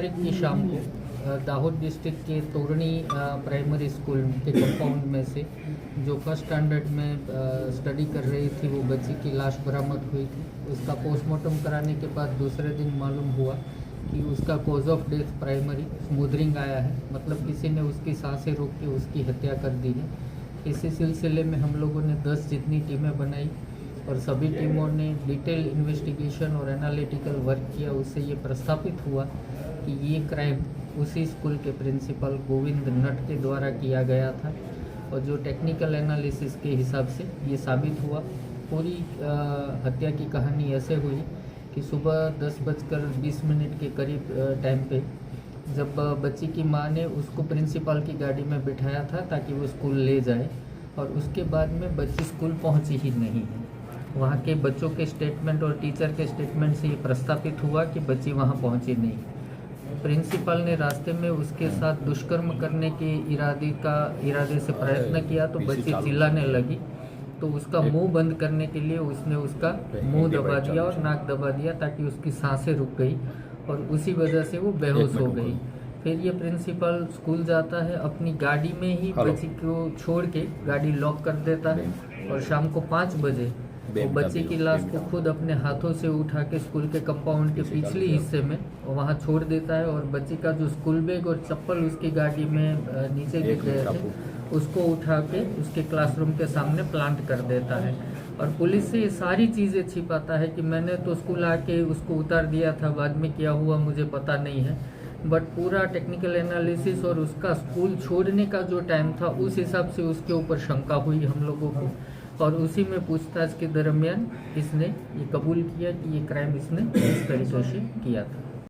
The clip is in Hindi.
तारीख की शाम को दाहोद डिस्ट्रिक्ट के तोरणी प्राइमरी स्कूल के कंपाउंड में से जो फर्स्ट स्टैंडर्ड में स्टडी कर रही थी वो बच्ची की लाश बरामद हुई थी। उसका पोस्टमार्टम कराने के बाद दूसरे दिन मालूम हुआ कि उसका cause of death primary smothering आया है, मतलब किसी ने उसकी सांसें रोक के उसकी हत्या कर दी है। इसी सिलसिले में हम लोगों ने 10 जितनी टीमें बनाई और सभी टीमों ने डिटेल इन्वेस्टिगेशन और एनालिटिकल वर्क किया। उससे ये प्रस्थापित हुआ कि ये क्राइम उसी स्कूल के प्रिंसिपल गोविंद नट के द्वारा किया गया था और जो टेक्निकल एनालिसिस के हिसाब से ये साबित हुआ। पूरी हत्या की कहानी ऐसे हुई कि सुबह 10:20 के करीब टाइम पे जब बच्ची की मां ने उसको प्रिंसिपल की गाड़ी में बिठाया था ताकि वो स्कूल ले जाए और उसके बाद में बच्ची स्कूल पहुंची ही नहीं है। वहाँ के बच्चों के स्टेटमेंट और टीचर के स्टेटमेंट से ये प्रस्तापित हुआ कि बच्ची वहाँ पहुँची नहीं। प्रिंसिपल ने रास्ते में उसके साथ दुष्कर्म करने के इरादे से प्रयत्न किया तो बच्ची चिल्लाने लगी, तो उसका मुंह बंद करने के लिए उसने उसका मुंह दबा दिया और नाक दबा दिया ताकि उसकी सांसें रुक गई और उसी वजह से वो बेहोश हो गई। फिर ये प्रिंसिपल स्कूल जाता है, अपनी गाड़ी में ही बच्ची को छोड़ के गाड़ी लॉक कर देता है और शाम को 5 बजे वो बच्ची की लाश को खुद अपने हाथों से उठा के स्कूल के कंपाउंड के पिछले हिस्से में वहाँ छोड़ देता है और बच्ची का जो स्कूल बैग और चप्पल उसकी गाड़ी में नीचे गिर गए थे उसको उठा के उसके क्लासरूम के सामने प्लांट कर देता है और पुलिस से ये सारी चीज़ें छिपाता है कि मैंने तो स्कूल आके उसको उतार दिया था, बाद में क्या हुआ मुझे पता नहीं है। बट पूरा टेक्निकल एनालिसिस और उसका स्कूल छोड़ने का जो टाइम था उस हिसाब से उसके ऊपर शंका हुई हम लोगों को और उसी में पूछताछ के दरमियान इसने ये कबूल किया कि ये क्राइम इसने इस तरीके से किया था।